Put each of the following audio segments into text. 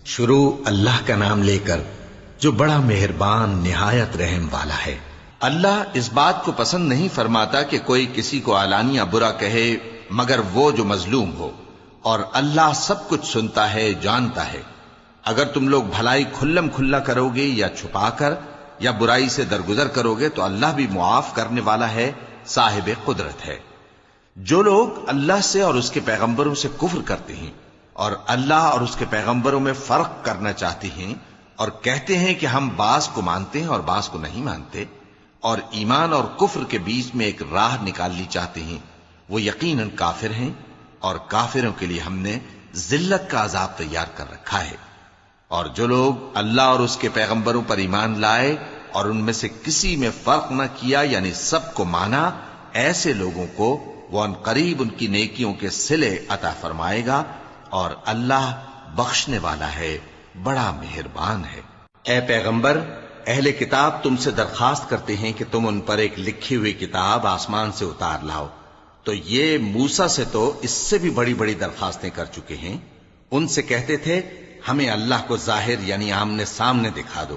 شروع اللہ کا نام لے کر جو بڑا مہربان نہایت رحم والا ہے۔ اللہ اس بات کو پسند نہیں فرماتا کہ کوئی کسی کو علانیہ برا کہے مگر وہ جو مظلوم ہو، اور اللہ سب کچھ سنتا ہے، جانتا ہے۔ اگر تم لوگ بھلائی کھلم کھلا کرو گے یا چھپا کر یا برائی سے درگزر کرو گے تو اللہ بھی معاف کرنے والا ہے، صاحب قدرت ہے۔ جو لوگ اللہ سے اور اس کے پیغمبروں سے کفر کرتے ہیں اور اللہ اور اس کے پیغمبروں میں فرق کرنا چاہتے ہیں اور کہتے ہیں کہ ہم بعض کو مانتے ہیں اور بعض کو نہیں مانتے، اور ایمان اور کفر کے بیچ میں ایک راہ نکالنی چاہتے ہیں، وہ یقیناً کافر ہیں، اور کافروں کے لیے ہم نے ذلت کا عذاب تیار کر رکھا ہے۔ اور جو لوگ اللہ اور اس کے پیغمبروں پر ایمان لائے اور ان میں سے کسی میں فرق نہ کیا، یعنی سب کو مانا، ایسے لوگوں کو وہ ان قریب ان کی نیکیوں کے صلے عطا فرمائے گا، اور اللہ بخشنے والا ہے، بڑا مہربان ہے۔ اے پیغمبر، اہل کتاب تم سے درخواست کرتے ہیں کہ تم ان پر ایک لکھی ہوئی کتاب آسمان سے اتار لاؤ، تو یہ موسیٰ سے تو اس سے بھی بڑی بڑی درخواستیں کر چکے ہیں۔ ان سے کہتے تھے ہمیں اللہ کو ظاہر یعنی آمنے سامنے دکھا دو،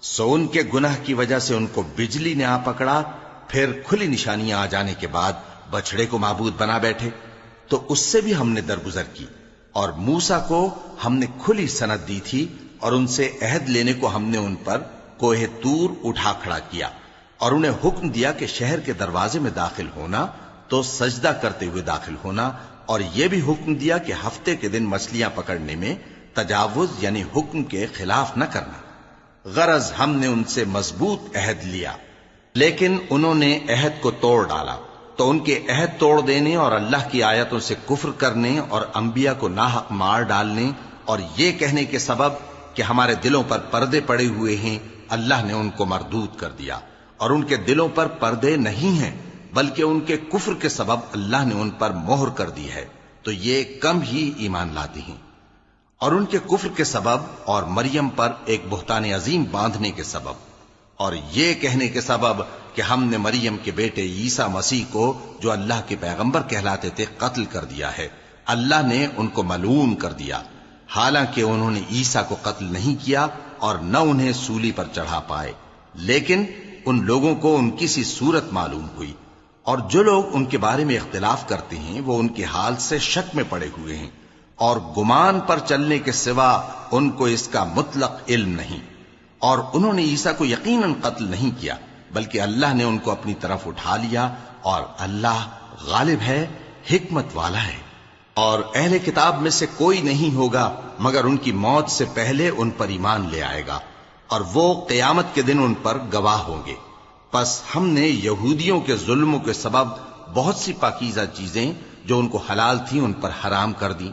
سو ان کے گناہ کی وجہ سے ان کو بجلی نے آ پکڑا، پھر کھلی نشانیاں آ جانے کے بعد بچڑے کو معبود بنا بیٹھے، تو اس سے بھی ہم نے درگزر کی۔ اور موسیٰ کو ہم نے کھلی سند دی تھی، اور ان سے عہد لینے کو ہم نے ان پر کوہ طور اٹھا کھڑا کیا، اور انہیں حکم دیا کہ شہر کے دروازے میں داخل ہونا تو سجدہ کرتے ہوئے داخل ہونا، اور یہ بھی حکم دیا کہ ہفتے کے دن مچھلیاں پکڑنے میں تجاوز یعنی حکم کے خلاف نہ کرنا۔ غرض ہم نے ان سے مضبوط عہد لیا، لیکن انہوں نے عہد کو توڑ ڈالا، تو ان کے عہد توڑ دینے اور اللہ کی آیتوں سے کفر کرنے اور انبیاء کو ناحق مار ڈالنے اور یہ کہنے کے سبب کہ ہمارے دلوں پر پردے پڑے ہوئے ہیں، اللہ نے ان کو مردود کر دیا، اور ان کے دلوں پر پردے نہیں ہیں بلکہ ان کے کفر کے سبب اللہ نے ان پر مہر کر دی ہے، تو یہ کم ہی ایمان لاتے ہیں۔ اور ان کے کفر کے سبب اور مریم پر ایک بہتان عظیم باندھنے کے سبب اور یہ کہنے کے سبب کہ ہم نے مریم کے بیٹے عیسیٰ مسیح کو جو اللہ کے پیغمبر کہلاتے تھے قتل کر دیا ہے، اللہ نے ان کو ملعون کر دیا، حالانکہ انہوں نے عیسیٰ کو قتل نہیں کیا اور نہ انہیں سولی پر چڑھا پائے، لیکن ان لوگوں کو ان کی سی صورت معلوم ہوئی۔ اور جو لوگ ان کے بارے میں اختلاف کرتے ہیں وہ ان کے حال سے شک میں پڑے ہوئے ہیں، اور گمان پر چلنے کے سوا ان کو اس کا مطلق علم نہیں۔ اور انہوں نے عیسیٰ کو یقیناً قتل نہیں کیا بلکہ اللہ نے ان کو اپنی طرف اٹھا لیا، اور اللہ غالب ہے، حکمت والا ہے۔ اور اہل کتاب میں سے کوئی نہیں ہوگا مگر ان کی موت سے پہلے ان پر ایمان لے آئے گا، اور وہ قیامت کے دن ان پر گواہ ہوں گے۔ پس ہم نے یہودیوں کے ظلموں کے سبب بہت سی پاکیزہ چیزیں جو ان کو حلال تھیں ان پر حرام کر دیں،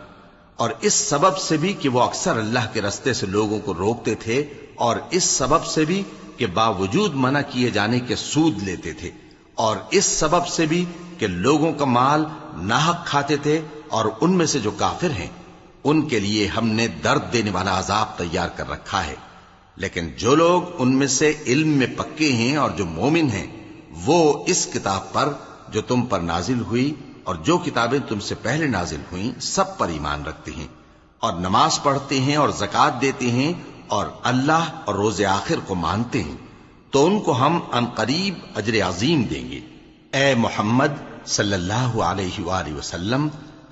اور اس سبب سے بھی کہ وہ اکثر اللہ کے رستے سے لوگوں کو روکتے تھے، اور اس سبب سے بھی کہ باوجود منع کیے جانے کے سود لیتے تھے، اور اس سبب سے بھی کہ لوگوں کا مال ناحق کھاتے تھے۔ اور ان میں سے جو کافر ہیں ان کے لیے ہم نے درد دینے والا عذاب تیار کر رکھا ہے، لیکن جو لوگ ان میں سے علم میں پکے ہیں اور جو مومن ہیں وہ اس کتاب پر جو تم پر نازل ہوئی اور جو کتابیں تم سے پہلے نازل ہوئیں سب پر ایمان رکھتے ہیں، اور نماز پڑھتے ہیں اور زکوٰۃ دیتے ہیں، اور اللہ اور روز آخر کو مانتے ہیں، تو ان کو ہم عنقریب اجر عظیم دیں گے۔ اے محمد صلی اللہ علیہ وآلہ وسلم،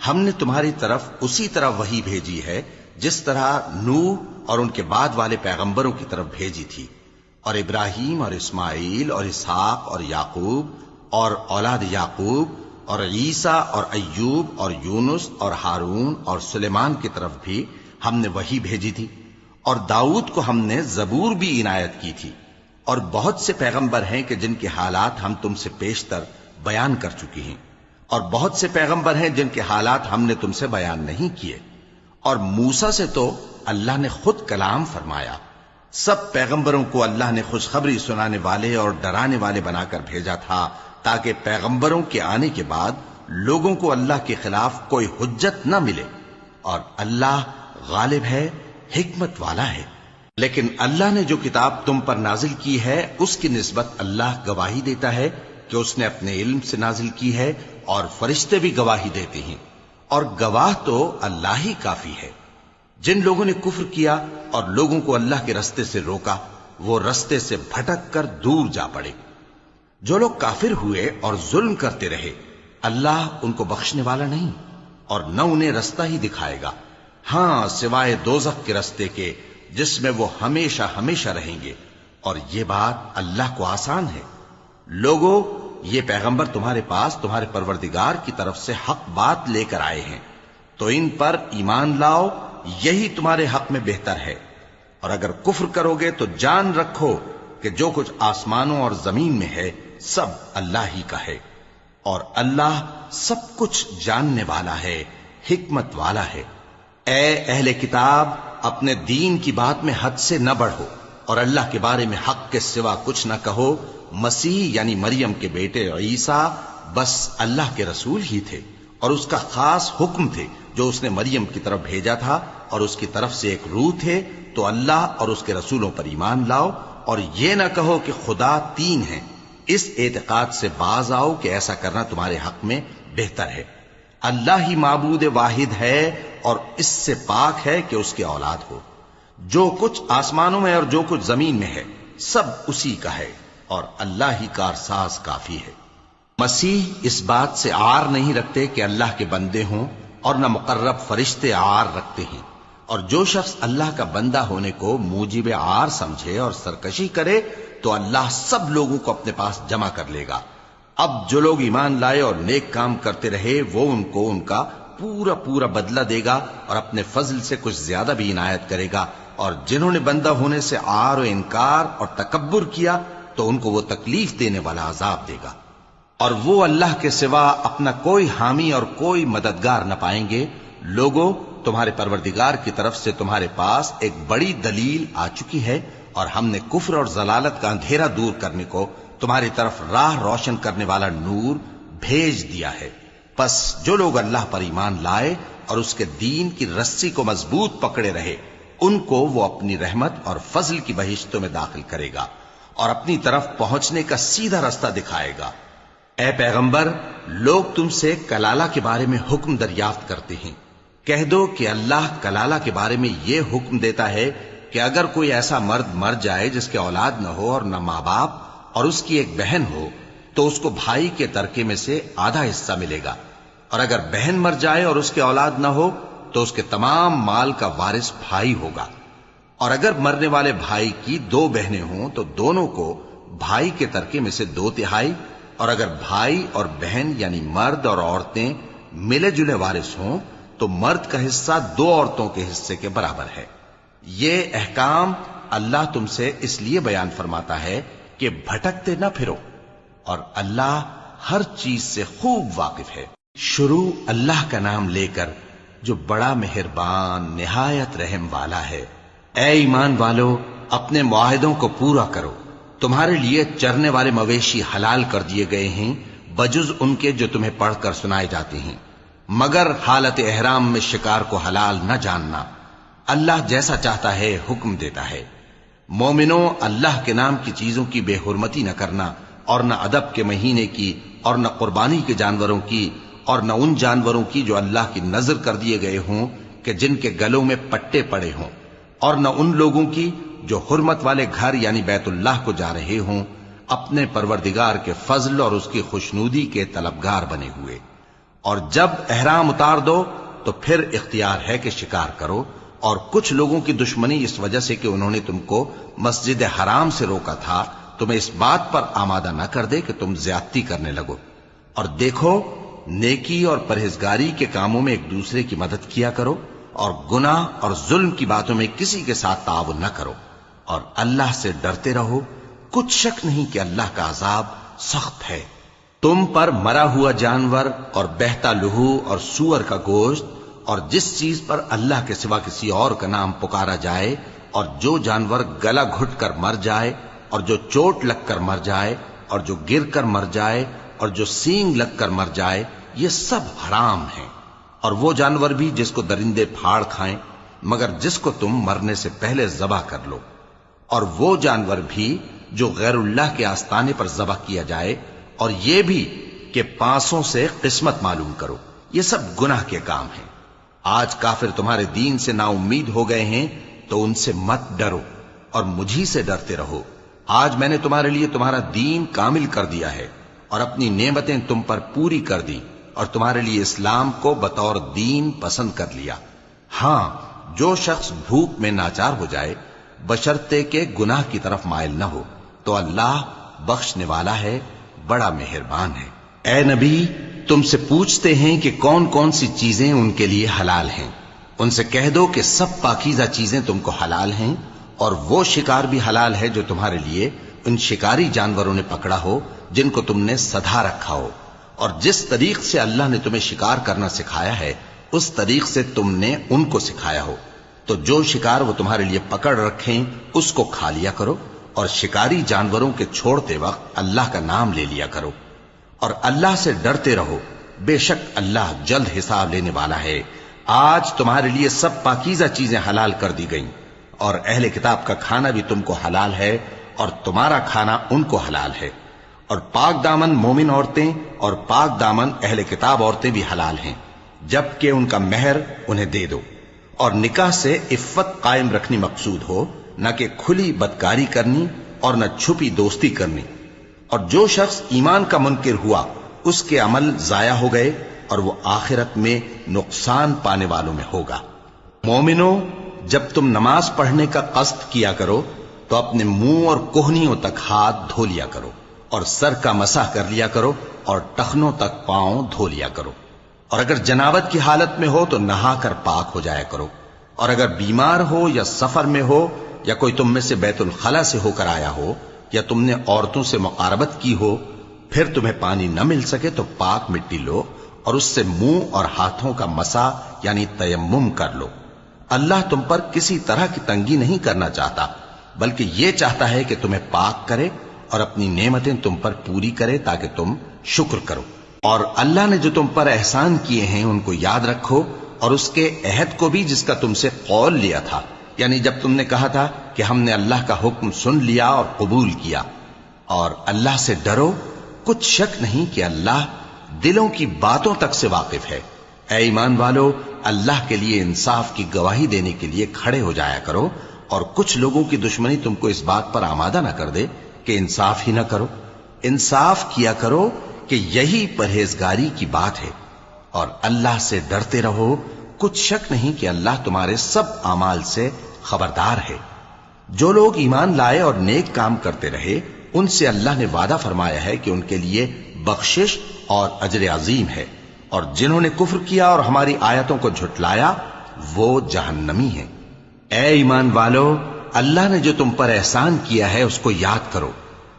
ہم نے تمہاری طرف اسی طرح وحی بھیجی ہے جس طرح نوح اور ان کے بعد والے پیغمبروں کی طرف بھیجی تھی، اور ابراہیم اور اسماعیل اور اسحاق اور یعقوب اور اولاد یعقوب اور عیسیٰ اور ایوب اور یونس اور ہارون اور سلیمان کی طرف بھی ہم نے وحی بھیجی تھی، اور داؤد کو ہم نے زبور بھی عنایت کی تھی، اور بہت سے پیغمبر ہیں کہ جن کے حالات ہم تم سے پیشتر بیان کر چکے ہیں، اور بہت سے پیغمبر ہیں جن کے حالات ہم نے تم سے بیان نہیں کیے۔ اور موسیٰ سے تو اللہ نے خود کلام فرمایا۔ سب پیغمبروں کو اللہ نے خوشخبری سنانے والے اور ڈرانے والے بنا کر بھیجا تھا تاکہ پیغمبروں کے آنے کے بعد لوگوں کو اللہ کے خلاف کوئی حجت نہ ملے، اور اللہ غالب ہے، حکمت والا ہے۔ لیکن اللہ نے جو کتاب تم پر نازل کی ہے اس کی نسبت اللہ گواہی دیتا ہے کہ اس نے اپنے علم سے نازل کی ہے، اور فرشتے بھی گواہی دیتے ہیں، اور گواہ تو اللہ ہی کافی ہے۔ جن لوگوں نے کفر کیا اور لوگوں کو اللہ کے رستے سے روکا وہ رستے سے بھٹک کر دور جا پڑے۔ جو لوگ کافر ہوئے اور ظلم کرتے رہے اللہ ان کو بخشنے والا نہیں اور نہ انہیں رستہ ہی دکھائے گا، ہاں سوائے دوزخ کے رستے کے جس میں وہ ہمیشہ ہمیشہ رہیں گے، اور یہ بات اللہ کو آسان ہے۔ لوگو، یہ پیغمبر تمہارے پاس تمہارے پروردگار کی طرف سے حق بات لے کر آئے ہیں، تو ان پر ایمان لاؤ، یہی تمہارے حق میں بہتر ہے۔ اور اگر کفر کرو گے تو جان رکھو کہ جو کچھ آسمانوں اور زمین میں ہے سب اللہ ہی کا ہے، اور اللہ سب کچھ جاننے والا ہے، حکمت والا ہے۔ اے اہل کتاب، اپنے دین کی بات میں حد سے نہ بڑھو اور اللہ کے بارے میں حق کے سوا کچھ نہ کہو۔ مسیح یعنی مریم کے بیٹے عیسیٰ بس اللہ کے رسول ہی تھے اور اس کا خاص حکم تھے جو اس نے مریم کی طرف بھیجا تھا، اور اس کی طرف سے ایک روح تھے۔ تو اللہ اور اس کے رسولوں پر ایمان لاؤ اور یہ نہ کہو کہ خدا تین ہیں، اس اعتقاد سے باز آؤ کہ ایسا کرنا تمہارے حق میں بہتر ہے۔ اللہ ہی معبود واحد ہے اور اس سے پاک ہے کہ اس کی اولاد ہو۔ جو کچھ آسمانوں میں اور جو کچھ زمین میں ہے سب اسی کا ہے، اور اللہ ہی کارساز کافی ہے۔ مسیح اس بات سے عار نہیں رکھتے کہ اللہ کے بندے ہوں، اور نہ مقرب فرشتے عار رکھتے ہیں، اور جو شخص اللہ کا بندہ ہونے کو موجب عار سمجھے اور سرکشی کرے تو اللہ سب لوگوں کو اپنے پاس جمع کر لے گا۔ اب جو لوگ ایمان لائے اور نیک کام کرتے رہے وہ ان کو ان کا پورا پورا بدلہ دے گا اور اپنے فضل سے کچھ زیادہ بھی عنایت کرے گا، اور جنہوں نے بندہ ہونے سے عار و انکار اور تکبر کیا تو ان کو وہ تکلیف دینے والا عذاب دے گا، اور وہ اللہ کے سوا اپنا کوئی حامی اور کوئی مددگار نہ پائیں گے۔ لوگوں، تمہارے پروردگار کی طرف سے تمہارے پاس ایک بڑی دلیل آ چکی ہے، اور ہم نے کفر اور ضلالت کا اندھیرا دور کرنے کو تمہاری طرف راہ روشن کرنے والا نور بھیج دیا ہے۔ پس جو لوگ اللہ پر ایمان لائے اور اس کے دین کی رسی کو مضبوط پکڑے رہے ان کو وہ اپنی رحمت اور فضل کی بہشتوں میں داخل کرے گا اور اپنی طرف پہنچنے کا سیدھا راستہ دکھائے گا۔ اے پیغمبر، لوگ تم سے کلالہ کے بارے میں حکم دریافت کرتے ہیں، کہہ دو کہ اللہ کلالہ کے بارے میں یہ حکم دیتا ہے کہ اگر کوئی ایسا مرد مر جائے جس کے اولاد نہ ہو اور نہ ماں باپ اور اس کی ایک بہن ہو تو اس کو بھائی کے ترکے میں سے آدھا حصہ ملے گا، اور اگر بہن مر جائے اور اس کے اولاد نہ ہو تو اس کے تمام مال کا وارث بھائی ہوگا، اور اگر مرنے والے بھائی کی دو بہنیں ہوں تو دونوں کو بھائی کے ترکے میں سے 2/3، اور اگر بھائی اور بہن یعنی مرد اور عورتیں ملے جلے وارث ہوں تو مرد کا حصہ 2 عورتوں کے حصے کے برابر ہے۔ یہ احکام اللہ تم سے اس لیے بیان فرماتا ہے کہ بھٹکتے نہ پھرو، اور اللہ ہر چیز سے خوب واقف ہے۔ شروع اللہ کا نام لے کر جو بڑا مہربان نہایت رحم والا ہے۔ اے ایمان والو، اپنے معاہدوں کو پورا کرو۔ تمہارے لیے چرنے والے مویشی حلال کر دیے گئے ہیں بجز ان کے جو تمہیں پڑھ کر سنائے جاتے ہیں، مگر حالت احرام میں شکار کو حلال نہ جاننا۔ اللہ جیسا چاہتا ہے حکم دیتا ہے۔ مومنوں، اللہ کے نام کی چیزوں کی بے حرمتی نہ کرنا، اور نہ ادب کے مہینے کی، اور نہ قربانی کے جانوروں کی، اور نہ ان جانوروں کی جو اللہ کی نذر کر دیے گئے ہوں کہ جن کے گلوں میں پٹے پڑے ہوں، اور نہ ان لوگوں کی جو حرمت والے گھر یعنی بیت اللہ کو جا رہے ہوں اپنے پروردگار کے فضل اور اس کی خوشنودی کے طلبگار بنے ہوئے۔ اور جب احرام اتار دو تو پھر اختیار ہے کہ شکار کرو، اور کچھ لوگوں کی دشمنی اس وجہ سے کہ انہوں نے تم کو مسجد حرام سے روکا تھا تمہیں اس بات پر آمادہ نہ کر دے کہ تم زیادتی کرنے لگو۔ اور دیکھو، نیکی اور پرہیزگاری کے کاموں میں ایک دوسرے کی مدد کیا کرو، اور گناہ اور ظلم کی باتوں میں کسی کے ساتھ تعاون نہ کرو، اور اللہ سے ڈرتے رہو۔ کچھ شک نہیں کہ اللہ کا عذاب سخت ہے۔ تم پر مرا ہوا جانور اور بہتا لہو اور سور کا گوشت، اور جس چیز پر اللہ کے سوا کسی اور کا نام پکارا جائے، اور جو جانور گلا گھٹ کر مر جائے، اور جو چوٹ لگ کر مر جائے، اور جو گر کر مر جائے، اور جو سینگ لگ کر مر جائے، یہ سب حرام ہیں۔ اور وہ جانور بھی جس کو درندے پھاڑ کھائیں، مگر جس کو تم مرنے سے پہلے ذبح کر لو، اور وہ جانور بھی جو غیر اللہ کے آستانے پر ذبح کیا جائے، اور یہ بھی کہ پانسوں سے قسمت معلوم کرو۔ یہ سب گناہ کے کام ہیں۔ آج کافر تمہارے دین سے نا امید ہو گئے ہیں تو ان سے مت ڈرو اور مجھی سے ڈرتے رہو۔ آج میں نے تمہارے لیے تمہارا دین کامل کر دیا ہے اور اپنی نعمتیں تم پر پوری کر دی اور تمہارے لیے اسلام کو بطور دین پسند کر لیا۔ ہاں، جو شخص بھوک میں ناچار ہو جائے بشرطے کہ گناہ کی طرف مائل نہ ہو تو اللہ بخشنے والا ہے، بڑا مہربان ہے۔ اے نبی، تم سے پوچھتے ہیں کہ کون کون سی چیزیں ان کے لیے حلال ہیں۔ ان سے کہہ دو کہ سب پاکیزہ چیزیں تم کو حلال ہیں، اور وہ شکار بھی حلال ہے جو تمہارے لیے ان شکاری جانوروں نے پکڑا ہو جن کو تم نے سدھا رکھا ہو، اور جس طریق سے اللہ نے تمہیں شکار کرنا سکھایا ہے اس طریق سے تم نے ان کو سکھایا ہو۔ تو جو شکار وہ تمہارے لیے پکڑ رکھیں اس کو کھا لیا کرو، اور شکاری جانوروں کے چھوڑتے وقت اللہ کا نام لے لیا کرو، اور اللہ سے ڈرتے رہو، بے شک اللہ جلد حساب لینے والا ہے۔ آج تمہارے لیے سب پاکیزہ چیزیں حلال کر دی گئیں، اور اہل کتاب کا کھانا بھی تم کو حلال ہے اور تمہارا کھانا ان کو حلال ہے، اور پاک دامن مومن عورتیں اور پاک دامن اہل کتاب عورتیں بھی حلال ہیں، جبکہ ان کا مہر انہیں دے دو، اور نکاح سے عفت قائم رکھنی مقصود ہو، نہ کہ کھلی بدکاری کرنی اور نہ چھپی دوستی کرنی۔ اور جو شخص ایمان کا منکر ہوا اس کے عمل ضائع ہو گئے اور وہ آخرت میں نقصان پانے والوں میں ہوگا۔ مومنوں، جب تم نماز پڑھنے کا قصد کیا کرو تو اپنے منہ اور کوہنیوں تک ہاتھ دھو لیا کرو، اور سر کا مسح کر لیا کرو، اور ٹخنوں تک پاؤں دھو لیا کرو، اور اگر جنابت کی حالت میں ہو تو نہا کر پاک ہو جایا کرو، اور اگر بیمار ہو یا سفر میں ہو یا کوئی تم میں سے بیت الخلا سے ہو کر آیا ہو یا تم نے عورتوں سے مقاربت کی ہو، پھر تمہیں پانی نہ مل سکے تو پاک مٹی لو اور اس سے منہ اور ہاتھوں کا مسح یعنی تیمم کر لو۔ اللہ تم پر کسی طرح کی تنگی نہیں کرنا چاہتا، بلکہ یہ چاہتا ہے کہ تمہیں پاک کرے اور اپنی نعمتیں تم پر پوری کرے تاکہ تم شکر کرو۔ اور اللہ نے جو تم پر احسان کیے ہیں ان کو یاد رکھو، اور اس کے عہد کو بھی جس کا تم سے قول لیا تھا، یعنی جب تم نے کہا تھا کہ ہم نے اللہ کا حکم سن لیا اور قبول کیا۔ اور اللہ سے ڈرو، کچھ شک نہیں کہ اللہ دلوں کی باتوں تک سے واقف ہے۔ اے ایمان والو، اللہ کے لیے انصاف کی گواہی دینے کے لیے کھڑے ہو جایا کرو، اور کچھ لوگوں کی دشمنی تم کو اس بات پر آمادہ نہ کر دے کہ انصاف ہی نہ کرو۔ انصاف کیا کرو کہ یہی پرہیزگاری کی بات ہے، اور اللہ سے ڈرتے رہو، کچھ شک نہیں کہ اللہ تمہارے سب اعمال سے خبردار ہے۔ جو لوگ ایمان لائے اور نیک کام کرتے رہے ان سے اللہ نے وعدہ فرمایا ہے کہ ان کے لیے بخشش اور اجر عظیم ہے، اور جنہوں نے کفر کیا اور ہماری آیتوں کو جھٹلایا وہ جہنمی ہیں۔ اے ایمان والو، اللہ نے جو تم پر احسان کیا ہے اس کو یاد کرو۔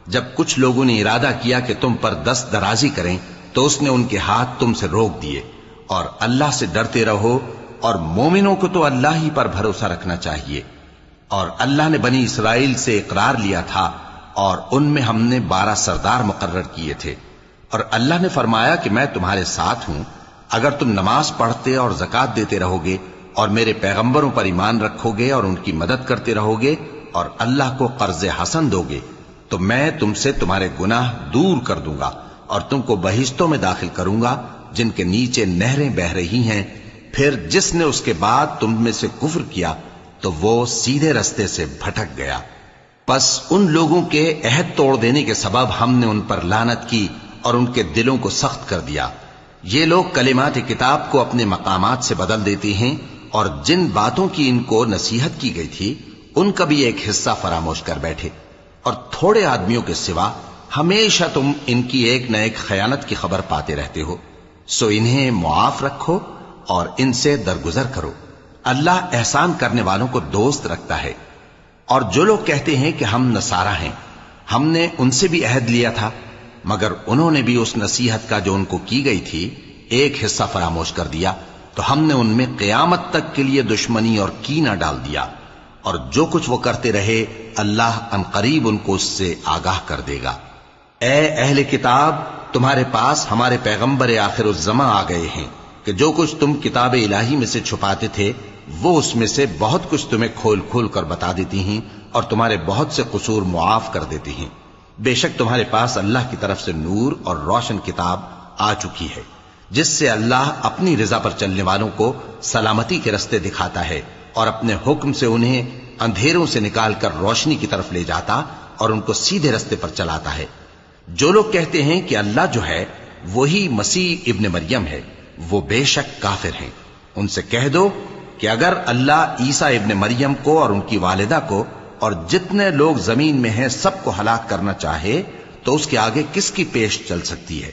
جب کچھ لوگوں نے ارادہ کیا کہ تم پر دست درازی کریں تو اس نے ان کے ہاتھ تم سے روک دیے، اور اللہ سے ڈرتے رہو، اور مومنوں کو تو اللہ ہی پر بھروسہ رکھنا چاہیے۔ اور اللہ نے بنی اسرائیل سے اقرار لیا تھا اور ان میں ہم نے 12 سردار مقرر کیے تھے، اور اللہ نے فرمایا کہ میں تمہارے ساتھ ہوں اگر تم نماز پڑھتے اور زکوٰۃ دیتے رہو گے اور میرے پیغمبروں پر ایمان رکھو گے اور ان کی مدد کرتے رہو گے اور اللہ کو قرض حسن دو گے تو میں تم سے تمہارے گناہ دور کر دوں گا اور تم کو بہشتوں میں داخل کروں گا جن کے نیچے نہریں بہ رہی ہیں۔ پھر جس نے اس کے بعد تم میں سے کفر کیا تو وہ سیدھے رستے سے بھٹک گیا۔ پس ان لوگوں کے عہد توڑ دینے کے سبب ہم نے ان پر لعنت کی اور ان کے دلوں کو سخت کر دیا۔ یہ لوگ کلمات کتاب کو اپنے مقامات سے بدل دیتے ہیں، اور جن باتوں کی ان کو نصیحت کی گئی تھی ان کا بھی ایک حصہ فراموش کر بیٹھے، اور تھوڑے آدمیوں کے سوا ہمیشہ تم ان کی ایک نہ ایک خیانت کی خبر پاتے رہتے ہو، سو انہیں معاف رکھو اور ان سے درگزر کرو۔ اللہ احسان کرنے والوں کو دوست رکھتا ہے۔ اور جو لوگ کہتے ہیں کہ ہم نصارہ ہیں، ہم نے ان سے بھی عہد لیا تھا، مگر انہوں نے بھی اس نصیحت کا جو ان کو کی گئی تھی ایک حصہ فراموش کر دیا، تو ہم نے ان میں قیامت تک کے لیے دشمنی اور کینہ ڈال دیا، اور جو کچھ وہ کرتے رہے اللہ عنقریب ان کو اس سے آگاہ کر دے گا۔ اے اہل کتاب، تمہارے پاس ہمارے پیغمبر آخر الزماں آ گئے ہیں کہ جو کچھ تم کتاب الہی میں سے چھپاتے تھے وہ اس میں سے بہت کچھ تمہیں کھول کھول کر بتا دیتی ہیں اور تمہارے بہت سے قصور معاف کر دیتی ہیں۔ بے شک تمہارے پاس اللہ کی طرف سے نور اور روشن کتاب آ چکی ہے جس سے اللہ اپنی رضا پر چلنے والوں کو سلامتی کے رستے دکھاتا ہے اور اپنے حکم سے انہیں اندھیروں سے نکال کر روشنی کی طرف لے جاتا اور ان کو سیدھے رستے پر چلاتا ہے۔ جو لوگ کہتے ہیں کہ اللہ جو ہے وہی مسیح ابن مریم ہے، وہ بے شک کافر ہیں۔ ان سے کہہ دو کہ اگر اللہ عیسیٰ ابن مریم کو اور ان کی والدہ کو اور جتنے لوگ زمین میں ہیں سب کو ہلاک کرنا چاہے تو اس کے آگے کس کی پیش چل سکتی ہے؟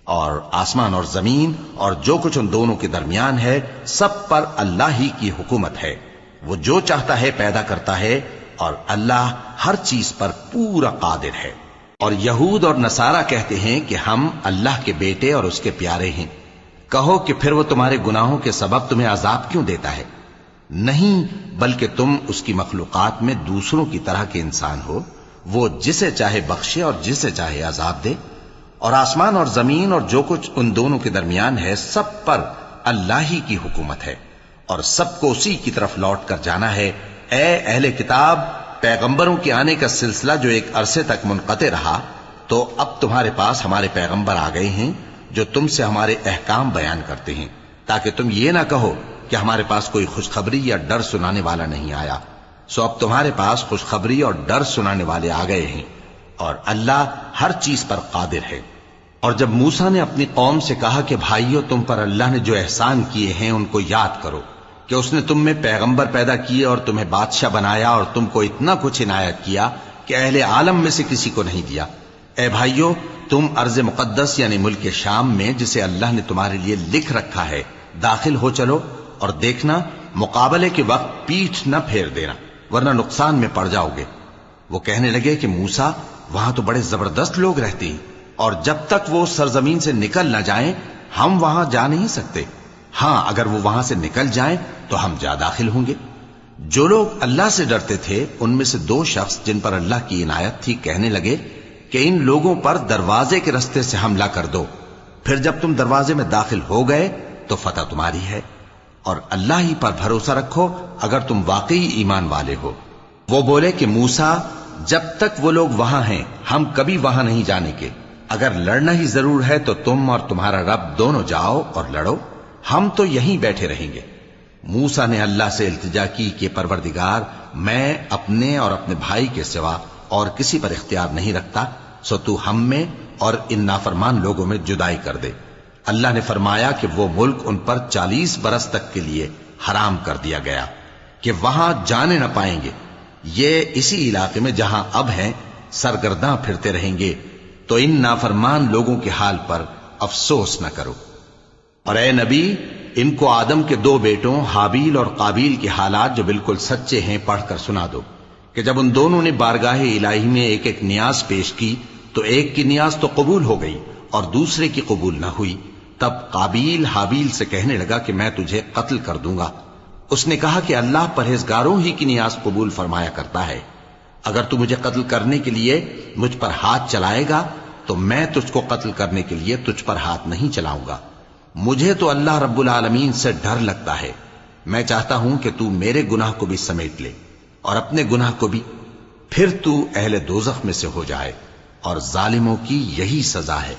اور آسمان اور زمین اور جو کچھ ان دونوں کے درمیان ہے سب پر اللہ ہی کی حکومت ہے۔ وہ جو چاہتا ہے پیدا کرتا ہے اور اللہ ہر چیز پر پورا قادر ہے۔ اور یہود اور نصارہ کہتے ہیں کہ ہم اللہ کے بیٹے اور اس کے پیارے ہیں۔ کہو کہ پھر وہ تمہارے گناہوں کے سبب تمہیں عذاب کیوں دیتا ہے؟ نہیں، بلکہ تم اس کی مخلوقات میں دوسروں کی طرح کے انسان ہو، وہ جسے چاہے بخشے اور جسے چاہے عذاب دے۔ اور آسمان اور زمین اور جو کچھ ان دونوں کے درمیان ہے سب پر اللہ ہی کی حکومت ہے اور سب کو اسی کی طرف لوٹ کر جانا ہے۔ اے اہل کتاب، پیغمبروں کے آنے کا سلسلہ جو ایک عرصے تک منقطع رہا، تو اب تمہارے پاس ہمارے پیغمبر آ گئے ہیں جو تم سے ہمارے احکام بیان کرتے ہیں، تاکہ تم یہ نہ کہو کہ ہمارے پاس کوئی خوشخبری یا ڈر سنانے والا نہیں آیا۔ سو اب تمہارے پاس خوشخبری اور ڈر سنانے والے آ گئے ہیں، اور اللہ ہر چیز پر قادر ہے۔ اور جب موسیٰ نے اپنی قوم سے کہا کہ بھائیو، تم پر اللہ نے جو احسان کیے ہیں ان کو یاد کرو، کہ اس نے تم میں پیغمبر پیدا کیے اور تمہیں بادشاہ بنایا اور تم کو اتنا کچھ عنایت کیا کہ اہل عالم میں سے کسی کو نہیں دیا۔ اے بھائیو، تم ارض مقدس یعنی ملک شام میں، جسے اللہ نے تمہارے لیے لکھ رکھا ہے، داخل ہو چلو، اور دیکھنا مقابلے کے وقت پیٹھ نہ پھیر دینا، ورنہ نقصان میں پڑ جاؤ گے۔ وہ کہنے لگے کہ موسیٰ، وہاں تو بڑے زبردست لوگ رہتے ہیں، اور جب تک وہ سرزمین سے نکل نہ جائیں ہم وہاں جا نہیں سکتے۔ ہاں، اگر وہ وہاں سے نکل جائیں تو ہم جا داخل ہوں گے۔ جو لوگ اللہ سے ڈرتے تھے ان میں سے دو شخص جن پر اللہ کی عنایت تھی کہنے لگے کہ ان لوگوں پر دروازے کے رستے سے حملہ کر دو، پھر جب تم دروازے میں داخل ہو گئے تو فتح تمہاری ہے، اور اللہ ہی پر بھروسہ رکھو اگر تم واقعی ایمان والے ہو۔ وہ بولے کہ موسیٰ، جب تک وہ لوگ وہاں ہیں ہم کبھی وہاں نہیں جانے کے، اگر لڑنا ہی ضرور ہے تو تم اور تمہارا رب دونوں جاؤ اور لڑو، ہم تو یہیں بیٹھے رہیں گے۔ موسیٰ نے اللہ سے التجا کی کہ پروردگار، میں اپنے اور اپنے بھائی کے سوا اور کسی پر اختیار نہیں رکھتا، سو تو ہم میں اور ان نافرمان لوگوں میں جدائی کر دے۔ اللہ نے فرمایا کہ وہ ملک ان پر 40 برس تک کے لیے حرام کر دیا گیا کہ وہاں جانے نہ پائیں گے۔ یہ اسی علاقے میں جہاں اب ہیں سرگرداں پھرتے رہیں گے، تو ان نافرمان لوگوں کے حال پر افسوس نہ کرو۔ اور اے نبی، ان کو آدم کے 2 بیٹوں حابیل اور قابیل کے حالات جو بالکل سچے ہیں پڑھ کر سنا دو، کہ جب ان دونوں نے بارگاہ الہی میں ایک ایک نیاز پیش کی تو ایک کی نیاز تو قبول ہو گئی اور دوسرے کی قبول نہ ہوئی۔ تب قابیل حابیل سے کہنے لگا کہ میں تجھے قتل کر دوں گا۔ اس نے کہا کہ اللہ پرہیزگاروں ہی کی نیاز قبول فرمایا کرتا ہے، اگر تو مجھے قتل کرنے کے لیے مجھ پر ہاتھ چلائے گا تو میں تجھ کو قتل کرنے کے لیے تجھ پر ہاتھ نہیں چلاؤں گا۔ مجھے تو اللہ رب العالمین سے ڈر لگتا ہے، میں چاہتا ہوں کہ تو میرے گناہ کو بھی سمیٹ لے اور اپنے گناہ کو بھی، پھر تو اہل دوزخ میں سے ہو جائے، اور ظالموں کی یہی سزا ہے۔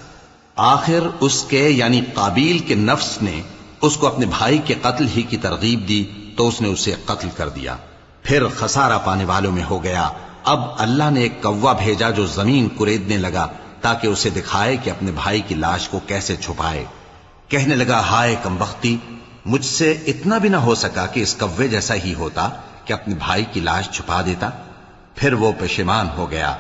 آخر اس کے یعنی قابیل کے نفس نے اس کو اپنے بھائی کے قتل ہی کی ترغیب دی تو اس نے اسے قتل کر دیا، پھر خسارہ پانے والوں میں ہو گیا۔ اب اللہ نے ایک کوا بھیجا جو زمین کریدنے لگا تاکہ اسے دکھائے کہ اپنے بھائی کی لاش کو کیسے چھپائے۔ کہنے لگا، ہائے کمبختی، مجھ سے اتنا بھی نہ ہو سکا کہ اس کوے جیسا ہی ہوتا کہ اپنے بھائی کی لاش چھپا دیتا۔ پھر وہ پشیمان ہو گیا۔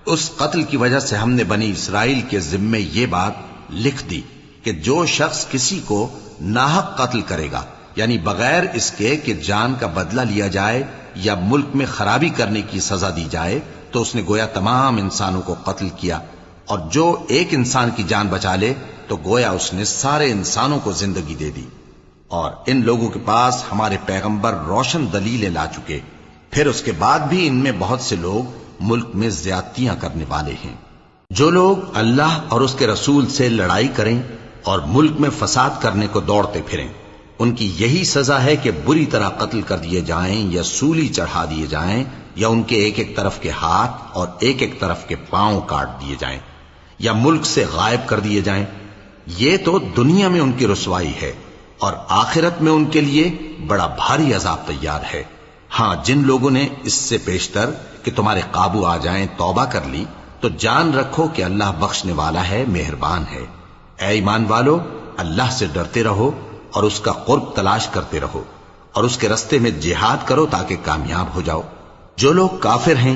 اس قتل کی وجہ سے ہم نے بنی اسرائیل کے ذمے یہ بات لکھ دی کہ جو شخص کسی کو ناحق قتل کرے گا، یعنی بغیر اس کے کہ جان کا بدلہ لیا جائے یا ملک میں خرابی کرنے کی سزا دی جائے، تو اس نے گویا تمام انسانوں کو قتل کیا، اور جو ایک انسان کی جان بچا لے تو گویا اس نے سارے انسانوں کو زندگی دے دی۔ اور ان لوگوں کے پاس ہمارے پیغمبر روشن دلیلیں لا چکے، پھر اس کے بعد بھی ان میں بہت سے لوگ ملک میں زیادتیاں کرنے والے ہیں۔ جو لوگ اللہ اور اس کے رسول سے لڑائی کریں اور ملک میں فساد کرنے کو دوڑتے پھریں، ان کی یہی سزا ہے کہ بری طرح قتل کر دیے جائیں یا سولی چڑھا دیے جائیں، یا ان کے ایک ایک طرف کے ہاتھ اور ایک ایک طرف کے پاؤں کاٹ دیے جائیں، یا ملک سے غائب کر دیے جائیں۔ یہ تو دنیا میں ان کی رسوائی ہے اور آخرت میں ان کے لیے بڑا بھاری عذاب تیار ہے۔ ہاں، جن لوگوں نے اس سے پیشتر کہ تمہارے قابو آ جائیں توبہ کر لی تو جان رکھو کہ اللہ بخشنے والا ہے، مہربان ہے۔ اے ایمان والو، اللہ سے ڈرتے رہو اور اس کا قرب تلاش کرتے رہو اور اس کے رستے میں جہاد کرو تاکہ کامیاب ہو جاؤ۔ جو لوگ کافر ہیں،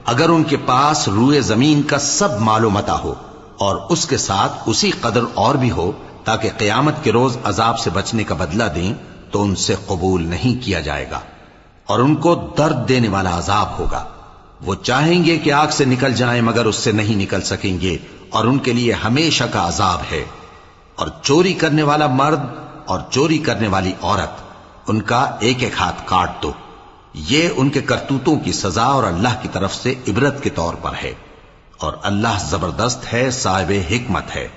اگر ان کے پاس روئے زمین کا سب مال و متاع ہو اور اس کے ساتھ اسی قدر اور بھی ہو تاکہ قیامت کے روز عذاب سے بچنے کا بدلہ دیں، تو ان سے قبول نہیں کیا جائے گا اور ان کو درد دینے والا عذاب ہوگا۔ وہ چاہیں گے کہ آگ سے نکل جائیں مگر اس سے نہیں نکل سکیں گے اور ان کے لیے ہمیشہ کا عذاب ہے۔ اور چوری کرنے والا مرد اور چوری کرنے والی عورت، ان کا ایک ایک ہاتھ کاٹ دو، یہ ان کے کرتوتوں کی سزا اور اللہ کی طرف سے عبرت کے طور پر ہے، اور اللہ زبردست ہے، صاحب حکمت ہے۔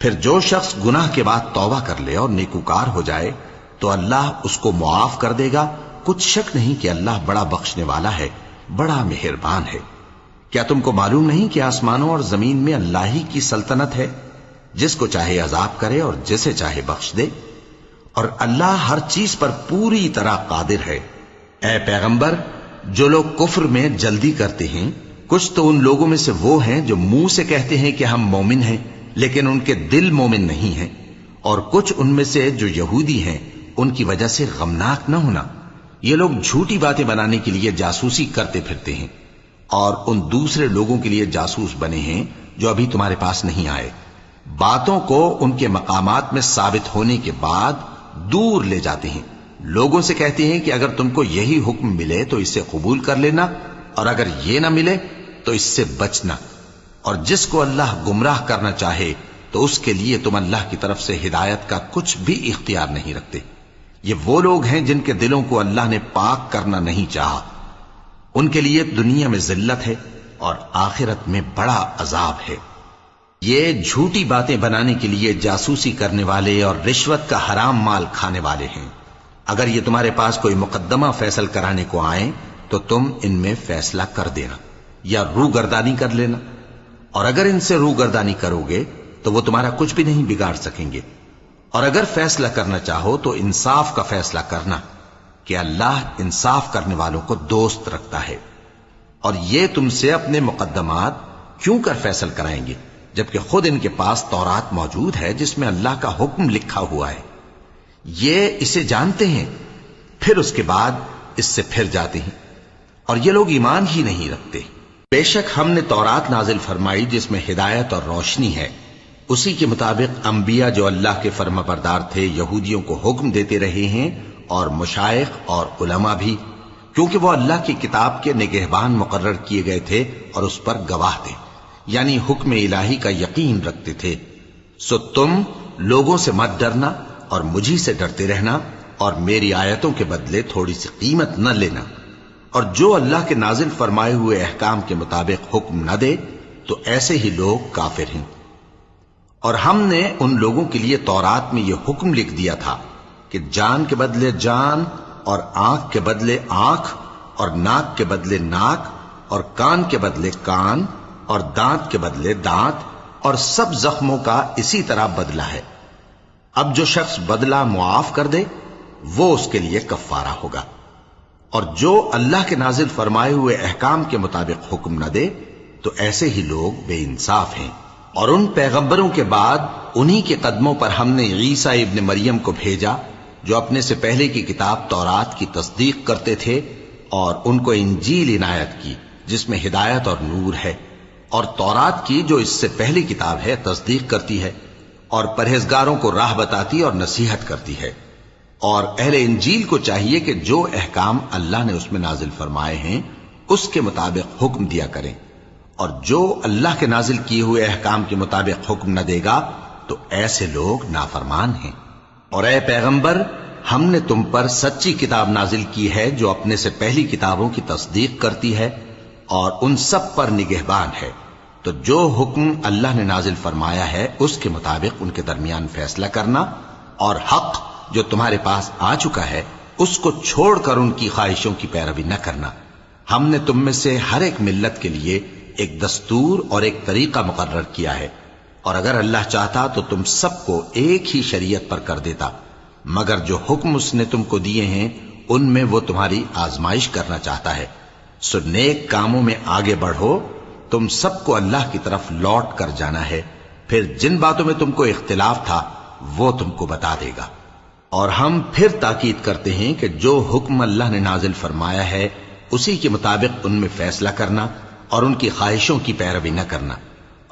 پھر جو شخص گناہ کے بعد توبہ کر لے اور نیکوکار ہو جائے تو اللہ اس کو معاف کر دے گا، کچھ شک نہیں کہ اللہ بڑا بخشنے والا ہے، بڑا مہربان ہے۔ کیا تم کو معلوم نہیں کہ آسمانوں اور زمین میں اللہ ہی کی سلطنت ہے، جس کو چاہے عذاب کرے اور جسے چاہے بخش دے، اور اللہ ہر چیز پر پوری طرح قادر ہے۔ اے پیغمبر، جو لوگ کفر میں جلدی کرتے ہیں، کچھ تو ان لوگوں میں سے وہ ہیں جو منہ سے کہتے ہیں کہ ہم مومن ہیں لیکن ان کے دل مومن نہیں ہیں، اور کچھ ان میں سے جو یہودی ہیں، ان کی وجہ سے غمناک نہ ہونا۔ یہ لوگ جھوٹی باتیں بنانے کے لیے جاسوسی کرتے پھرتے ہیں اور ان دوسرے لوگوں کے لیے جاسوس بنے ہیں جو ابھی تمہارے پاس نہیں آئے، باتوں کو ان کے مقامات میں ثابت ہونے کے بعد دور لے جاتے ہیں، لوگوں سے کہتے ہیں کہ اگر تم کو یہی حکم ملے تو اسے قبول کر لینا، اور اگر یہ نہ ملے تو اس سے بچنا، اور جس کو اللہ گمراہ کرنا چاہے تو اس کے لیے تم اللہ کی طرف سے ہدایت کا کچھ بھی اختیار نہیں رکھتے۔ یہ وہ لوگ ہیں جن کے دلوں کو اللہ نے پاک کرنا نہیں چاہا، ان کے لیے دنیا میں ذلت ہے اور آخرت میں بڑا عذاب ہے۔ یہ جھوٹی باتیں بنانے کے لیے جاسوسی کرنے والے اور رشوت کا حرام مال کھانے والے ہیں۔ اگر یہ تمہارے پاس کوئی مقدمہ فیصل کرانے کو آئیں تو تم ان میں فیصلہ کر دینا یا روگردانی کر لینا، اور اگر ان سے روگردانی کرو گے تو وہ تمہارا کچھ بھی نہیں بگاڑ سکیں گے، اور اگر فیصلہ کرنا چاہو تو انصاف کا فیصلہ کرنا کہ اللہ انصاف کرنے والوں کو دوست رکھتا ہے۔ اور یہ تم سے اپنے مقدمات کیوں کر فیصل کرائیں گے جبکہ خود ان کے پاس تورات موجود ہے جس میں اللہ کا حکم لکھا ہوا ہے۔ یہ اسے جانتے ہیں، پھر اس کے بعد اس سے پھر جاتے ہیں، اور یہ لوگ ایمان ہی نہیں رکھتے۔ بے شک ہم نے تورات نازل فرمائی جس میں ہدایت اور روشنی ہے، اسی کے مطابق انبیاء جو اللہ کے فرما بردار تھے یہودیوں کو حکم دیتے رہے ہیں، اور مشائخ اور علماء بھی، کیونکہ وہ اللہ کی کتاب کے نگہبان مقرر کیے گئے تھے اور اس پر گواہ تھے، یعنی حکم الہی کا یقین رکھتے تھے۔ سو تم لوگوں سے مت ڈرنا اور مجھی سے ڈرتے رہنا، اور میری آیتوں کے بدلے تھوڑی سی قیمت نہ لینا، اور جو اللہ کے نازل فرمائے ہوئے احکام کے مطابق حکم نہ دے تو ایسے ہی لوگ کافر ہیں۔ اور ہم نے ان لوگوں کے لیے تورات میں یہ حکم لکھ دیا تھا کہ جان کے بدلے جان، اور آنکھ کے بدلے آنکھ، اور ناک کے بدلے ناک، اور کان کے بدلے کان، اور دانت کے بدلے دانت، اور سب زخموں کا اسی طرح بدلہ ہے۔ اب جو شخص بدلہ معاف کر دے وہ اس کے لیے کفارہ ہوگا، اور جو اللہ کے نازل فرمائے ہوئے احکام کے مطابق حکم نہ دے تو ایسے ہی لوگ بے انصاف ہیں۔ اور ان پیغمبروں کے بعد انہی کے قدموں پر ہم نے عیسیٰ ابن مریم کو بھیجا جو اپنے سے پہلے کی کتاب تورات کی تصدیق کرتے تھے، اور ان کو انجیل عنایت کی جس میں ہدایت اور نور ہے، اور تورات کی جو اس سے پہلی کتاب ہے تصدیق کرتی ہے اور پرہیزگاروں کو راہ بتاتی اور نصیحت کرتی ہے۔ اور اہل انجیل کو چاہیے کہ جو احکام اللہ نے اس میں نازل فرمائے ہیں اس کے مطابق حکم دیا کریں، اور جو اللہ کے نازل کیے ہوئے احکام کے مطابق حکم نہ دے گا تو ایسے لوگ نافرمان ہیں۔ اور اے پیغمبر، ہم نے تم پر سچی کتاب نازل کی ہے جو اپنے سے پہلی کتابوں کی تصدیق کرتی ہے اور ان سب پر نگہبان ہے، تو جو حکم اللہ نے نازل فرمایا ہے اس کے مطابق ان کے درمیان فیصلہ کرنا، اور حق جو تمہارے پاس آ چکا ہے اس کو چھوڑ کر ان کی خواہشوں کی پیروی نہ کرنا۔ ہم نے تم میں سے ہر ایک ملت کے لیے ایک دستور اور ایک طریقہ مقرر کیا ہے، اور اگر اللہ چاہتا تو تم سب کو ایک ہی شریعت پر کر دیتا، مگر جو حکم اس نے تم کو دیے ہیں ان میں وہ تمہاری آزمائش کرنا چاہتا ہے۔ سو نیک کاموں میں آگے بڑھو، تم سب کو اللہ کی طرف لوٹ کر جانا ہے، پھر جن باتوں میں تم کو اختلاف تھا وہ تم کو بتا دے گا۔ اور ہم پھر تاکید کرتے ہیں کہ جو حکم اللہ نے نازل فرمایا ہے اسی کے مطابق ان میں فیصلہ کرنا اور ان کی خواہشوں کی پیروی نہ کرنا،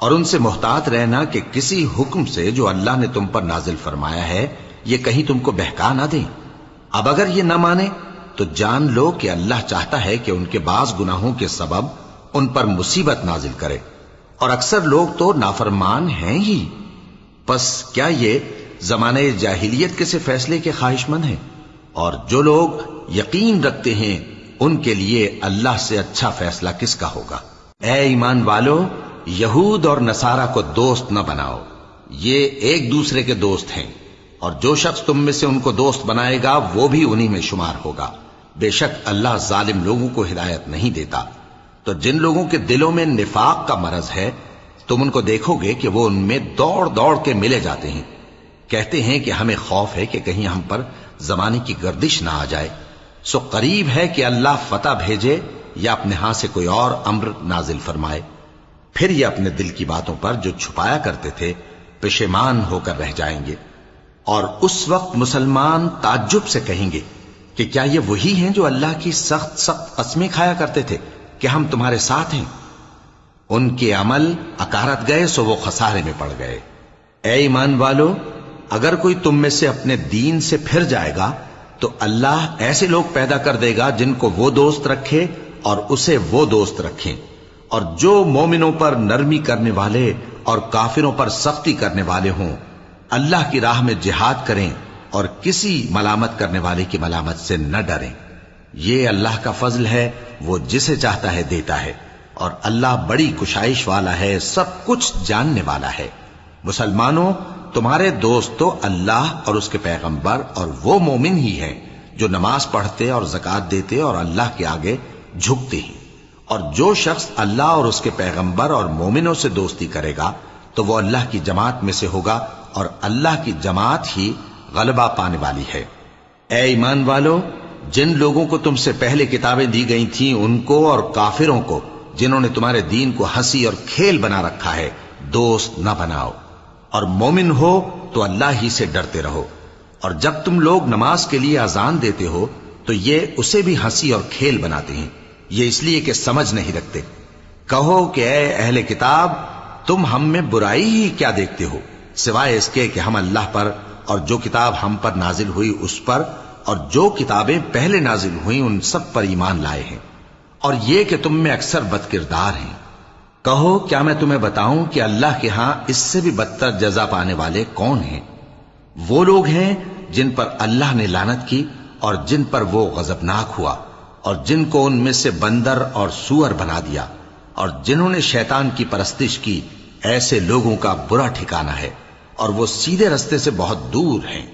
اور ان سے محتاط رہنا کہ کسی حکم سے جو اللہ نے تم پر نازل فرمایا ہے یہ کہیں تم کو بہکا نہ دیں۔ اب اگر یہ نہ مانے تو جان لو کہ اللہ چاہتا ہے کہ ان کے بعض گناہوں کے سبب ان پر مصیبت نازل کرے، اور اکثر لوگ تو نافرمان ہیں ہی۔ پس کیا یہ زمانہ جاہلیت کے سے فیصلے کے خواہش مند ہیں؟ اور جو لوگ یقین رکھتے ہیں ان کے لیے اللہ سے اچھا فیصلہ کس کا ہوگا؟ اے ایمان والو، یہود اور نصارہ کو دوست نہ بناؤ، یہ ایک دوسرے کے دوست ہیں، اور جو شخص تم میں سے ان کو دوست بنائے گا وہ بھی انہی میں شمار ہوگا۔ بے شک اللہ ظالم لوگوں کو ہدایت نہیں دیتا۔ تو جن لوگوں کے دلوں میں نفاق کا مرض ہے تم ان کو دیکھو گے کہ وہ ان میں دوڑ دوڑ کے ملے جاتے ہیں، کہتے ہیں کہ ہمیں خوف ہے کہ کہیں ہم پر زمانے کی گردش نہ آ جائے۔ سو قریب ہے کہ اللہ فتح بھیجے یا اپنے ہاں سے کوئی اور امر نازل فرمائے، پھر یہ اپنے دل کی باتوں پر جو چھپایا کرتے تھے پشیمان ہو کر رہ جائیں گے۔ اور اس وقت مسلمان تعجب سے کہیں گے کہ کیا یہ وہی ہیں جو اللہ کی سخت سخت قسمیں کھایا کرتے تھے کہ ہم تمہارے ساتھ ہیں؟ ان کے عمل اکارت گئے سو وہ خسارے میں پڑ گئے۔ اے ایمان والو، اگر کوئی تم میں سے اپنے دین سے پھر جائے گا تو اللہ ایسے لوگ پیدا کر دے گا جن کو وہ دوست رکھے اور اسے وہ دوست رکھیں، اور جو مومنوں پر نرمی کرنے والے اور کافروں پر سختی کرنے والے ہوں، اللہ کی راہ میں جہاد کریں اور کسی ملامت کرنے والے کی ملامت سے نہ ڈریں۔ یہ اللہ کا فضل ہے، وہ جسے چاہتا ہے دیتا ہے، اور اللہ بڑی کشائش والا ہے، سب کچھ جاننے والا ہے۔ مسلمانوں، تمہارے دوست تو اللہ اور اس کے پیغمبر اور وہ مومن ہی ہیں جو نماز پڑھتے اور زکوٰۃ دیتے اور اللہ کے آگے جھکتے ہیں۔ اور جو شخص اللہ اور اس کے پیغمبر اور مومنوں سے دوستی کرے گا تو وہ اللہ کی جماعت میں سے ہوگا، اور اللہ کی جماعت ہی غلبہ پانے والی ہے۔ اے ایمان والو، جن لوگوں کو تم سے پہلے کتابیں دی گئی تھیں ان کو اور کافروں کو جنہوں نے تمہارے دین کو ہنسی اور کھیل بنا رکھا ہے دوست نہ بناؤ، اور مومن ہو تو اللہ ہی سے ڈرتے رہو۔ اور جب تم لوگ نماز کے لیے اذان دیتے ہو تو یہ اسے بھی ہنسی اور کھیل بناتے ہیں، یہ اس لیے کہ سمجھ نہیں رکھتے۔ کہو کہ اے اہل کتاب، تم ہم میں برائی ہی کیا دیکھتے ہو، سوائے اس کے کہ ہم اللہ پر اور جو کتاب ہم پر نازل ہوئی اس پر اور جو کتابیں پہلے نازل ہوئیں ان سب پر ایمان لائے ہیں، اور یہ کہ تم میں اکثر بد کردار ہیں۔ کہو کیا میں تمہیں بتاؤں کہ اللہ کے ہاں اس سے بھی بدتر جزا پانے والے کون ہیں؟ وہ لوگ ہیں جن پر اللہ نے لعنت کی اور جن پر وہ غضبناک ہوا، اور جن کو ان میں سے بندر اور سور بنا دیا، اور جنہوں نے شیطان کی پرستش کی، ایسے لوگوں کا برا ٹھکانہ ہے، اور وہ سیدھے رستے سے بہت دور ہیں۔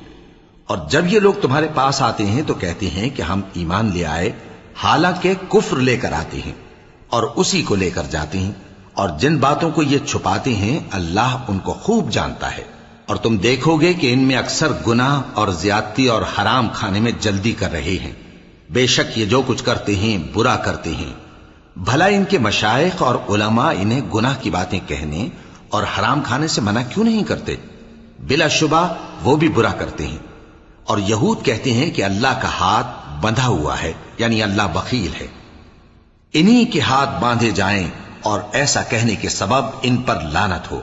اور جب یہ لوگ تمہارے پاس آتے ہیں تو کہتے ہیں کہ ہم ایمان لے آئے، حالانکہ کفر لے کر آتے ہیں اور اسی کو لے کر جاتے ہیں، اور جن باتوں کو یہ چھپاتے ہیں اللہ ان کو خوب جانتا ہے۔ اور تم دیکھو گے کہ ان میں اکثر گناہ اور زیادتی اور حرام کھانے میں جلدی کر رہے ہیں، بے شک یہ جو کچھ کرتے ہیں برا کرتے ہیں۔ بھلا ان کے مشائخ اور علماء انہیں گناہ کی باتیں کہنے اور حرام کھانے سے منع کیوں نہیں کرتے؟ بلا شبہ وہ بھی برا کرتے ہیں۔ اور یہود کہتے ہیں کہ اللہ کا ہاتھ بندھا ہوا ہے، یعنی اللہ بخیل ہے۔ انہی کے ہاتھ باندھے جائیں اور ایسا کہنے کے سبب ان پر لعنت ہو۔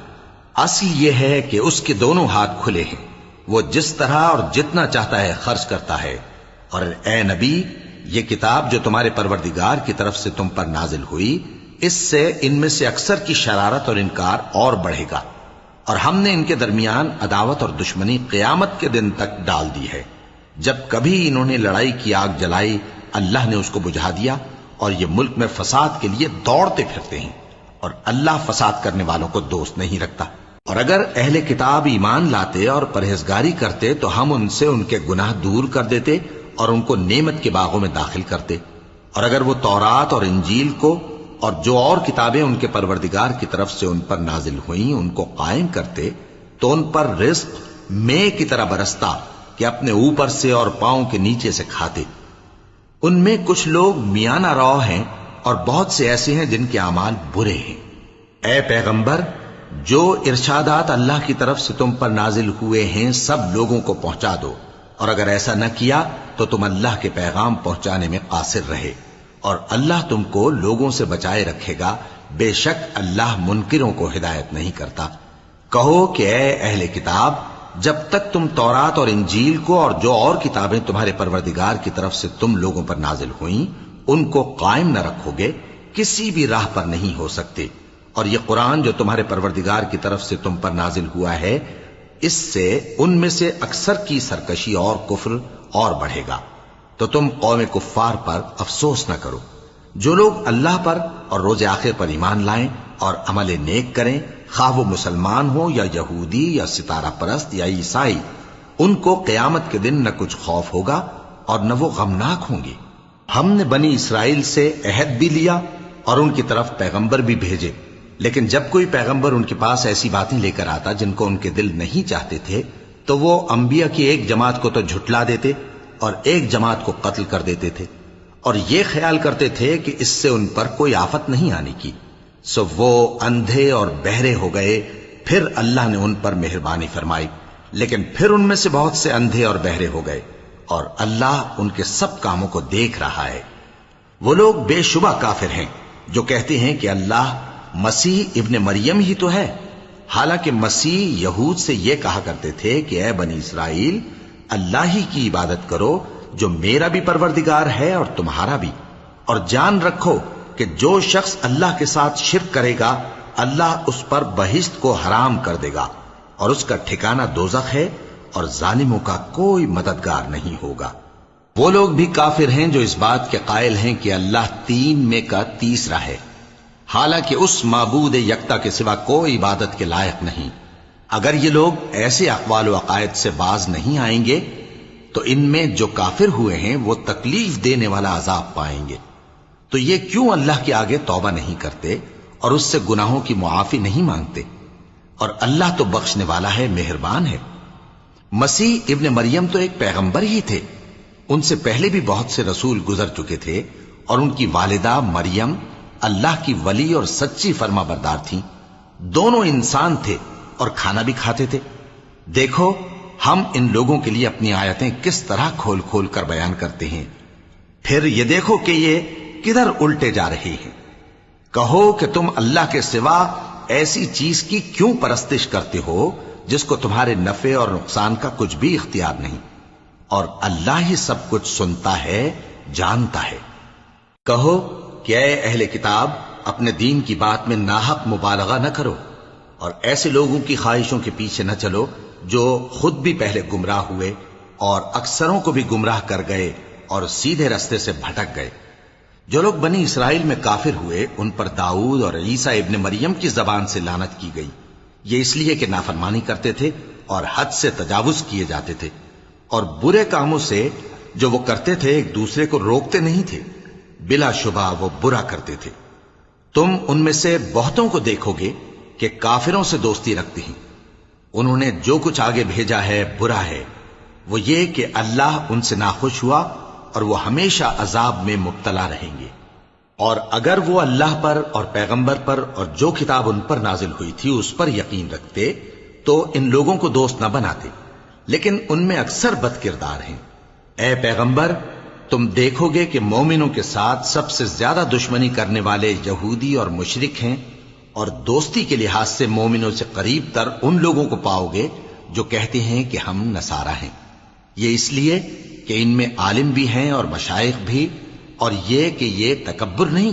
اصل یہ ہے کہ اس کے دونوں ہاتھ کھلے ہیں، وہ جس طرح اور جتنا چاہتا ہے خرچ کرتا ہے۔ اور اے نبی، یہ کتاب جو تمہارے پروردگار کی طرف سے تم پر نازل ہوئی، اس سے ان میں سے اکثر کی شرارت اور انکار اور بڑھے گا، اور ہم نے ان کے درمیان عداوت اور دشمنی قیامت کے دن تک ڈال دی ہے۔ جب کبھی انہوں نے لڑائی کی آگ جلائی اللہ نے اس کو بجھا دیا، اور یہ ملک میں فساد کے لیے دوڑتے پھرتے ہیں، اور اللہ فساد کرنے والوں کو دوست نہیں رکھتا۔ اور اگر اہل کتاب ایمان لاتے اور پرہیزگاری کرتے تو ہم ان سے ان کے گناہ دور کر دیتے اور ان کو نعمت کے باغوں میں داخل کرتے۔ اور اگر وہ تورات اور انجیل کو اور جو اور کتابیں ان کے پروردگار کی طرف سے ان پر نازل ہوئیں ان کو قائم کرتے تو ان پر رزق مے کی طرح برستا کہ اپنے اوپر سے اور پاؤں کے نیچے سے کھاتے۔ ان میں کچھ لوگ میانہ رو ہیں اور بہت سے ایسے ہیں جن کے اعمال برے ہیں۔ اے پیغمبر، جو ارشادات اللہ کی طرف سے تم پر نازل ہوئے ہیں سب لوگوں کو پہنچا دو، اور اگر ایسا نہ کیا تو تم اللہ کے پیغام پہنچانے میں قاصر رہے، اور اللہ تم کو لوگوں سے بچائے رکھے گا، بے شک اللہ منکروں کو ہدایت نہیں کرتا۔ کہو کہ اے اہل کتاب، جب تک تم تورات اور انجیل کو اور جو اور کتابیں تمہارے پروردگار کی طرف سے تم لوگوں پر نازل ہوئیں ان کو قائم نہ رکھو گے کسی بھی راہ پر نہیں ہو سکتے، اور یہ قرآن جو تمہارے پروردگار کی طرف سے تم پر نازل ہوا ہے اس سے ان میں سے اکثر کی سرکشی اور کفر اور بڑھے گا، تو تم قوم کفار پر افسوس نہ کرو۔ جو لوگ اللہ پر اور روز آخر پر ایمان لائیں اور عمل نیک کریں، خواہ وہ مسلمان ہو یا یہودی یا ستارہ پرست یا عیسائی، ان کو قیامت کے دن نہ کچھ خوف ہوگا اور نہ وہ غمناک ہوں گے۔ ہم نے بنی اسرائیل سے عہد بھی لیا اور ان کی طرف پیغمبر بھی بھیجے، لیکن جب کوئی پیغمبر ان کے پاس ایسی باتیں لے کر آتا جن کو ان کے دل نہیں چاہتے تھے تو وہ انبیاء کی ایک جماعت کو تو جھٹلا دیتے اور ایک جماعت کو قتل کر دیتے تھے، اور یہ خیال کرتے تھے کہ اس سے ان پر کوئی آفت نہیں آنے کی، سو وہ اندھے اور بہرے ہو گئے۔ پھر اللہ نے ان پر مہربانی فرمائی، لیکن پھر ان میں سے بہت سے اندھے اور بہرے ہو گئے، اور اللہ ان کے سب کاموں کو دیکھ رہا ہے۔ وہ لوگ بے شبہ کافر ہیں جو کہتے ہیں کہ اللہ مسیح ابن مریم ہی تو ہے، حالانکہ مسیح یہود سے یہ کہا کرتے تھے کہ اے بنی اسرائیل، اللہ ہی کی عبادت کرو جو میرا بھی پروردگار ہے اور تمہارا بھی، اور جان رکھو کہ جو شخص اللہ کے ساتھ شرک کرے گا اللہ اس پر بہشت کو حرام کر دے گا، اور اس کا ٹھکانہ دوزخ ہے، اور ظالموں کا کوئی مددگار نہیں ہوگا۔ وہ لوگ بھی کافر ہیں جو اس بات کے قائل ہیں کہ اللہ تین میں کا تیسرا ہے، حالانکہ اس معبود یکتا کے سوا کوئی عبادت کے لائق نہیں۔ اگر یہ لوگ ایسے اقوال و عقائد سے باز نہیں آئیں گے تو ان میں جو کافر ہوئے ہیں وہ تکلیف دینے والا عذاب پائیں گے۔ تو یہ کیوں اللہ کے آگے توبہ نہیں کرتے اور اس سے گناہوں کی معافی نہیں مانگتے؟ اور اللہ تو بخشنے والا ہے، مہربان ہے۔ مسیح ابن مریم تو ایک پیغمبر ہی تھے، ان سے پہلے بھی بہت سے رسول گزر چکے تھے، اور ان کی والدہ مریم اللہ کی ولی اور سچی فرما بردار تھیں، دونوں انسان تھے اور کھانا بھی کھاتے تھے۔ دیکھو ہم ان لوگوں کے لیے اپنی آیتیں کس طرح کھول کھول کر بیان کرتے ہیں، پھر یہ دیکھو کہ یہ کدھر الٹے جا رہے ہیں۔ کہو کہ تم اللہ کے سوا ایسی چیز کی کیوں پرستش کرتے ہو جس کو تمہارے نفع اور نقصان کا کچھ بھی اختیار نہیں، اور اللہ ہی سب کچھ سنتا ہے، جانتا ہے۔ کہو کہ اے اہل کتاب، اپنے دین کی بات میں ناحق مبالغہ نہ کرو، اور ایسے لوگوں کی خواہشوں کے پیچھے نہ چلو جو خود بھی پہلے گمراہ ہوئے اور اکثروں کو بھی گمراہ کر گئے اور سیدھے رستے سے بھٹک گئے۔ جو لوگ بنی اسرائیل میں کافر ہوئے ان پر داؤد اور عیسیٰ ابن مریم کی زبان سے لعنت کی گئی، یہ اس لیے کہ نافرمانی کرتے تھے اور حد سے تجاوز کیے جاتے تھے، اور برے کاموں سے جو وہ کرتے تھے ایک دوسرے کو روکتے نہیں تھے، بلا شبہ وہ برا کرتے تھے۔ تم ان میں سے بہتوں کو دیکھو گے کہ کافروں سے دوستی رکھتے ہیں، انہوں نے جو کچھ آگے بھیجا ہے برا ہے، وہ یہ کہ اللہ ان سے ناخوش ہوا اور وہ ہمیشہ عذاب میں مبتلا رہیں گے۔ اور اگر وہ اللہ پر اور پیغمبر پر اور جو کتاب ان پر نازل ہوئی تھی اس پر یقین رکھتے تو ان لوگوں کو دوست نہ بناتے، لیکن ان میں اکثر بد کردار ہیں۔ اے پیغمبر، تم دیکھو گے کہ مومنوں کے ساتھ سب سے زیادہ دشمنی کرنے والے یہودی اور مشرک ہیں، اور دوستی کے لحاظ سے مومنوں سے قریب تر ان لوگوں کو پاؤ گے جو کہتے ہیں کہ ہم نصارہ ہیں، یہ اس لیے کہ ان میں عالم بھی ہیں اور مشائخ بھی، اور یہ کہ یہ تکبر نہیں